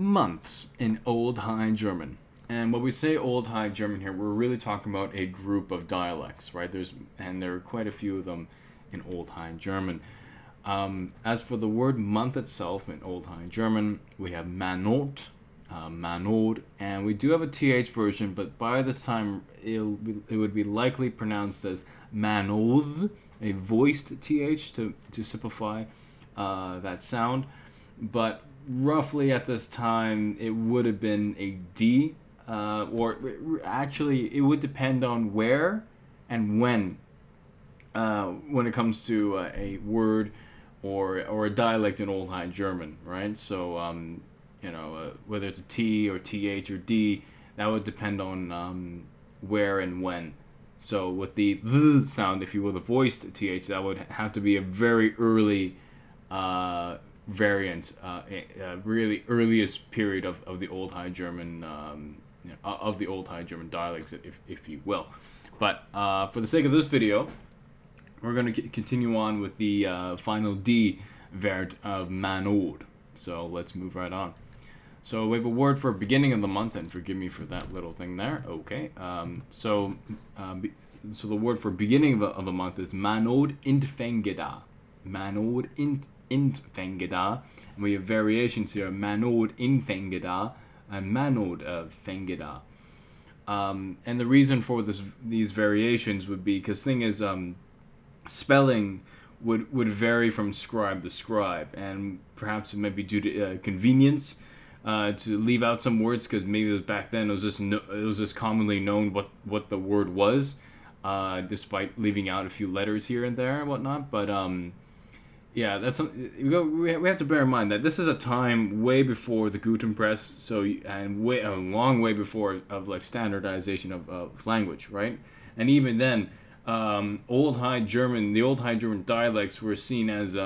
months in Old High German. And when we say Old High German here, we're really talking about a group of dialects, right? There are quite a few of them in Old High German. As for the word month itself in Old High German, we have Monat, Manod, and we do have a th version, but by this time it would be likely pronounced as Manod, a voiced th to simplify that sound. But roughly at this time, it would have been a D, or actually, it would depend on where and when it comes to a word or a dialect in Old High German, right? So, whether it's a T or TH or D, that would depend on where and when. So with the th sound, if you will, the voiced th, that would have to be a very early variant, really earliest period of the Old High German of the Old High German dialects, if you will. But for the sake of this video, we're going to continue on with the final D variant of Manod. So let's move right on. So we have a word for beginning of the month, and forgive me for that little thing there. Okay. So the word for beginning of a month is Manod Intfengeda. Manod Intfengeda. And we have variations here: Manod Infengeda and Manod Fengeda. And the reason for these variations would be because thing is, spelling would vary from scribe to scribe, and perhaps it might be due to convenience to leave out some words, because maybe back then it was just commonly known what the word was, despite leaving out a few letters here and there and whatnot. But yeah, we have to bear in mind that this is a time way before the Guten Press, and a long way before of like standardization of language, right? And even then, the Old High German dialects were seen as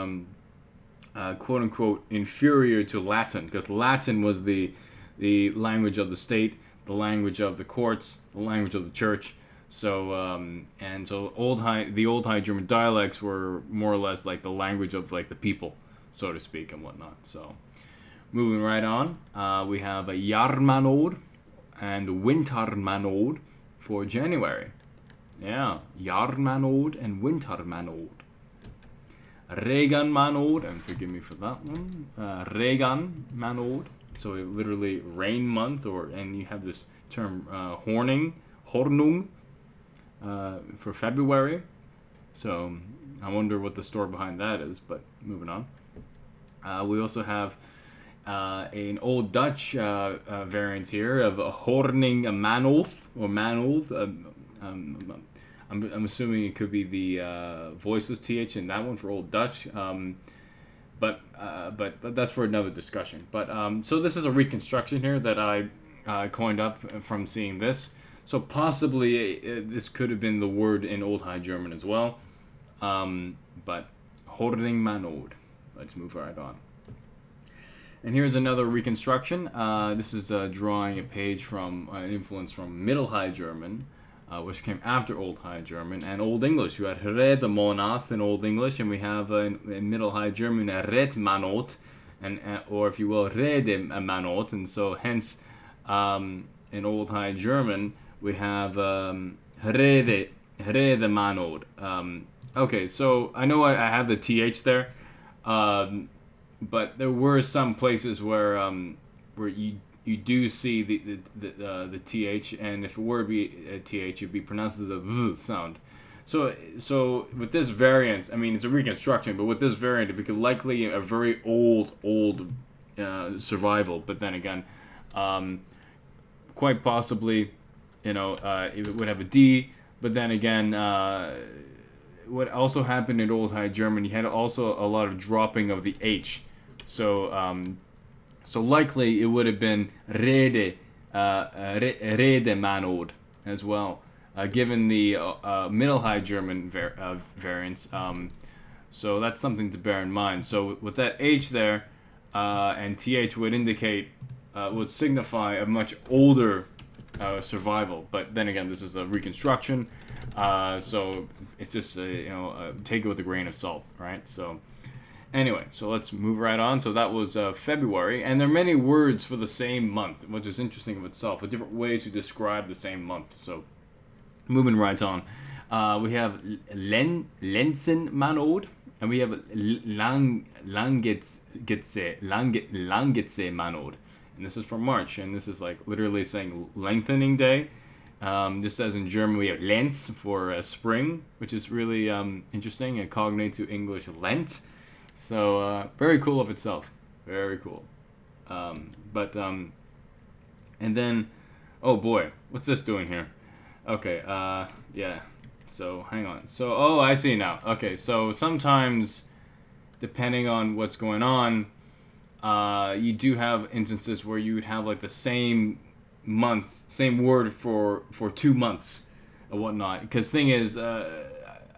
quote unquote inferior to Latin, because Latin was the language of the state, the language of the courts, the language of the church. So the Old High German dialects were more or less like the language of like the people, so to speak, and whatnot. So moving right on, we have a Jarmanod and Wintermanod for January. Yeah, Jarmanod and Wintermanod. Regenmanod, and forgive me for that one. Regenmanod, so literally rain month, and you have this term Hornung, for February. So I wonder what the story behind that is, but moving on. We also have an Old Dutch variant here of Horning Manolf, or Manolf. I'm assuming it could be the voiceless th in that one for Old Dutch, but that's for another discussion. But so this is a reconstruction here that I coined up from seeing this. So possibly this could have been the word in Old High German as well, but Horning Manod. Let's move right on. And here's another reconstruction. This is drawing a page from an influence from Middle High German, which came after Old High German, and Old English. You had Redemonat in Old English, and we have in Middle High German Redmanot, or if you will, Redemanot, and so hence in Old High German we have Redemanot. Okay, so I know I have the th there, but there were some places where you do see the th, and if it were to be a th, it'd be pronounced as a v sound. So with this variant, I mean, it's a reconstruction, but with this variant, it would be likely a very old survival. But then again, quite possibly, it would have a D. But then again, what also happened in Old High German, you had also a lot of dropping of the H. So likely it would have been Redemanod as well, given the Middle High German variants. So that's something to bear in mind. So with that H there, and TH would signify a much older survival. But then again, this is a reconstruction, so it's just take it with a grain of salt, right? So. Anyway, so let's move right on. So that was February, and there are many words for the same month, which is interesting of itself, with different ways to describe the same month. So moving right on, we have Lensenmanod, and we have Langitsemanod, and this is for March, and this is like literally saying lengthening day. Just as in German, we have Lenz for spring, which is really interesting and cognate to English Lent. So very cool of itself, very cool. And then, oh boy, what's this doing here? Okay, yeah. So hang on. So I see now. Okay, so sometimes, depending on what's going on, you do have instances where you would have like the same month, same word for 2 months and whatnot. Because thing is,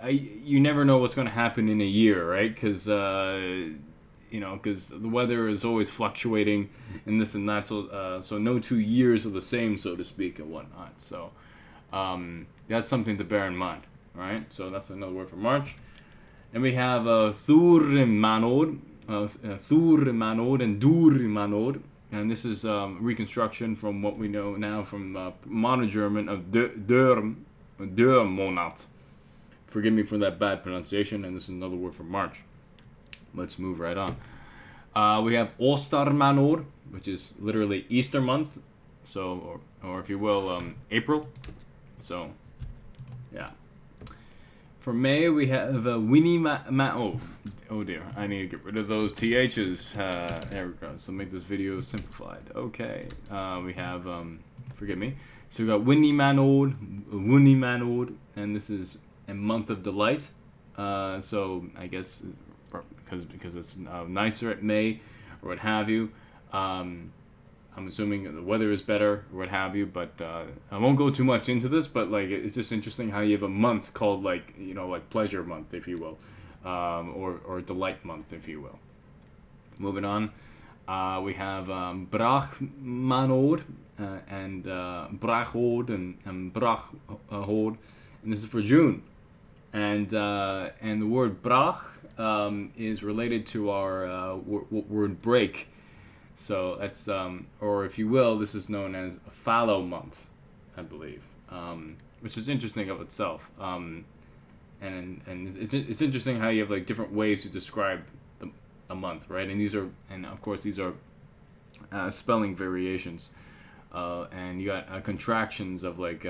you never know what's going to happen in a year, right? Because because the weather is always fluctuating and this and that. So no 2 years are the same, so to speak, and whatnot. So that's something to bear in mind, right? So that's another word for March. And we have Thurmanod and Durmanod. And this is reconstruction from what we know now from modern German of der Monat. Forgive me for that bad pronunciation, and this is another word for March. Let's move right on. We have Ostermanod, which is literally Easter month, so or if you will, April. So, yeah. For May, we have Winnie oh dear, I need to get rid of those THs. There we go. So make this video simplified. Okay. We have, forgive me. So we got Winnie Manod, and this is a month of delight. So I guess because it's nicer at May or what have you. I'm assuming the weather is better or what have you, but I won't go too much into this. But like, it's just interesting how you have a month called like pleasure month, if you will, or delight month, if you will. Moving on, we have Brachmanod and Brachod and Brachhod, and this is for June. And the word brach is related to our word break. So that's, or if you will, this is known as a fallow month, I believe, which is interesting of itself. And it's interesting how you have like different ways to describe a month, right? And of course these are spelling variations, and you got contractions of like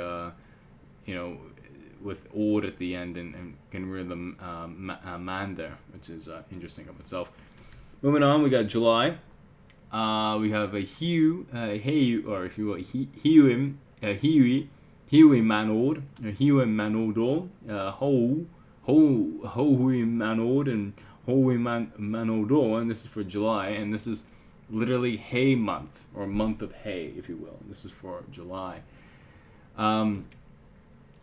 with old at the end and getting rid of the man there, which is interesting of itself. Moving on, we got July. We have a Hiu, or if you will, Hiuim Manod, Hiuim Manodo, Hohuim Manod, and Hohuim Manodo, and this is for July, and this is literally hay month, or month of hay, if you will. This is for July.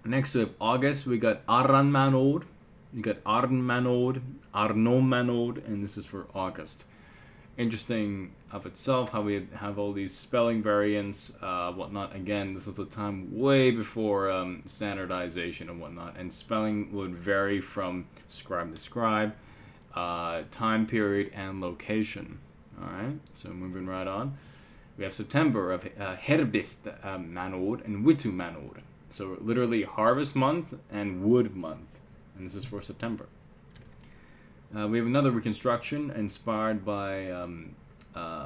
Next we have August. We got Aran Manod, you got Arn Manod, Arno Manod, and this is for August. Interesting of itself how we have all these spelling variants, whatnot. Again, this is the time way before standardization and whatnot, and spelling would vary from scribe to scribe, time period, and location. Alright, so moving right on. We have September of Herbst Manod and Witu Manod. So literally harvest month and wood month, and this is for September. We have another reconstruction inspired by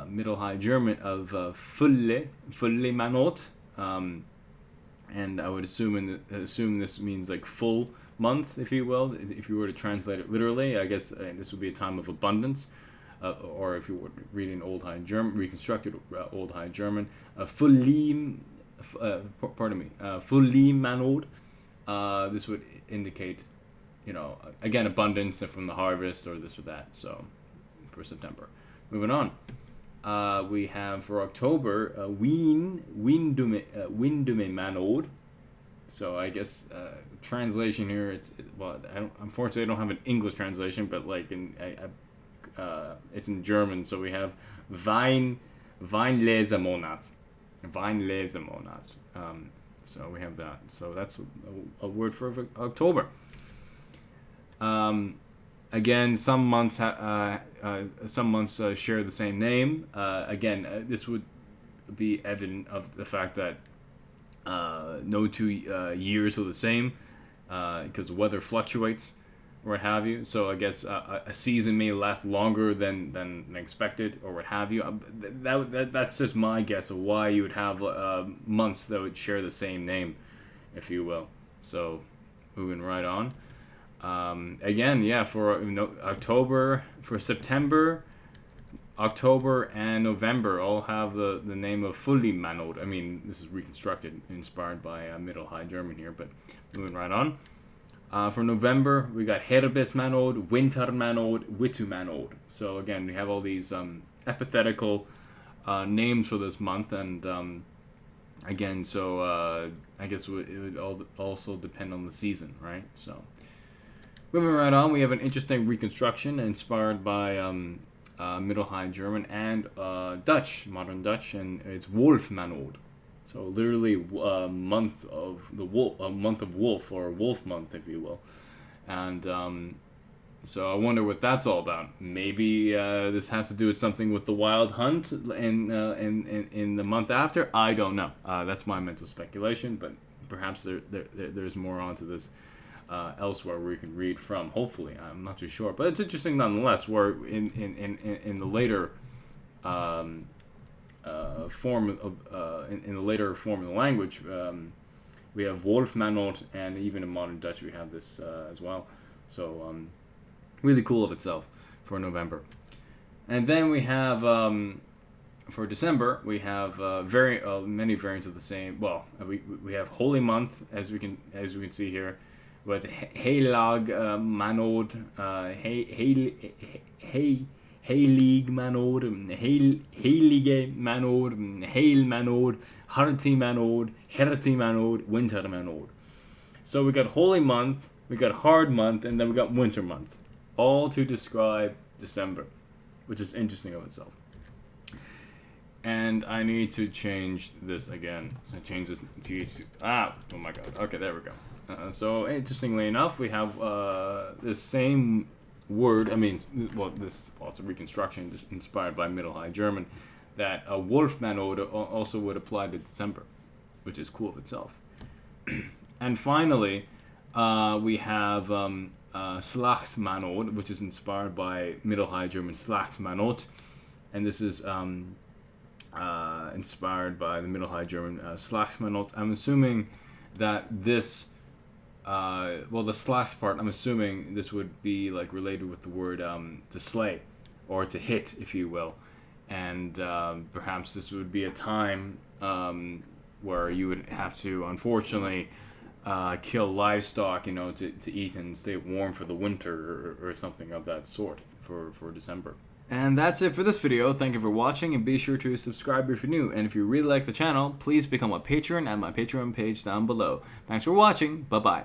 Middle High German of Fulle Manot, and I would assume this means like full month, if you will. If you were to translate it literally, I guess this would be a time of abundance, or if you were reading Old High German, reconstructed Old High German, Fulle Manot. This would indicate, again, abundance from the harvest or this or that. So, for September. Moving on. We have for October, Windume Manod. So, I guess, translation here, unfortunately, I don't have an English translation, but like, it's in German. So, we have Weinlesemonat. So, we have that. So, that's a word for October. Again, some months some months share the same name. Again, this would be evident of the fact that no 2 years are the same, because the weather fluctuates or what have you. So I guess a season may last longer than expected or what have you. That's just my guess of why you would have months that would share the same name, if you will. So moving right on. Again, yeah, for October, for September, October, and November all have the name of Fully-Manod. I mean, this is reconstructed, inspired by Middle High German here, but moving right on. For November, we got Herbstmanod, Wintermanod, Wittumanod. So again, we have all these epithetical names for this month, and again, so I guess it would also depend on the season, right? So moving right on, we have an interesting reconstruction inspired by Middle High German and Dutch, modern Dutch, and it's Wolfmanod. So literally a month of wolf, or wolf month, if you will. And so I wonder what that's all about. Maybe this has to do with something with the wild hunt in the month after. I don't know. That's my mental speculation, but perhaps there's more onto this elsewhere where you can read from. Hopefully, I'm not too sure, but it's interesting nonetheless. Where in the later form of in the later form of the language, we have Wolfmanod, and even in modern Dutch we have this as well. So really cool of itself for November. And then we have for December we have many variants of the same. Well, we have Holy Month, as we can see here, with Heilig Manod, Heilig Manod, Heilige Manod, Heil Manod, Harti Manod, Herti Manod, Winter Manod. So we got Holy Month, we got Hard Month, and then we got Winter Month, all to describe December, which is interesting of itself. And I need to change this again. So I change this to oh my god. Okay, there we go. So interestingly enough, we have this same word. I mean, it's a reconstruction just inspired by Middle High German. That Wolfmanod also would apply to December, which is cool of itself. And finally, we have Slachtmanod, which is inspired by Middle High German Slachtmanot, and this is inspired by the Middle High German Slachtmanot. I'm assuming that this, the slash part, I'm assuming this would be like related with the word to slay, or to hit, if you will. And perhaps this would be a time where you would have to, unfortunately, kill livestock, to eat and stay warm for the winter, or something of that sort for December. And that's it for this video. Thank you for watching, and be sure to subscribe if you're new. And if you really like the channel, please become a patron at my Patreon page down below. Thanks for watching. Bye-bye.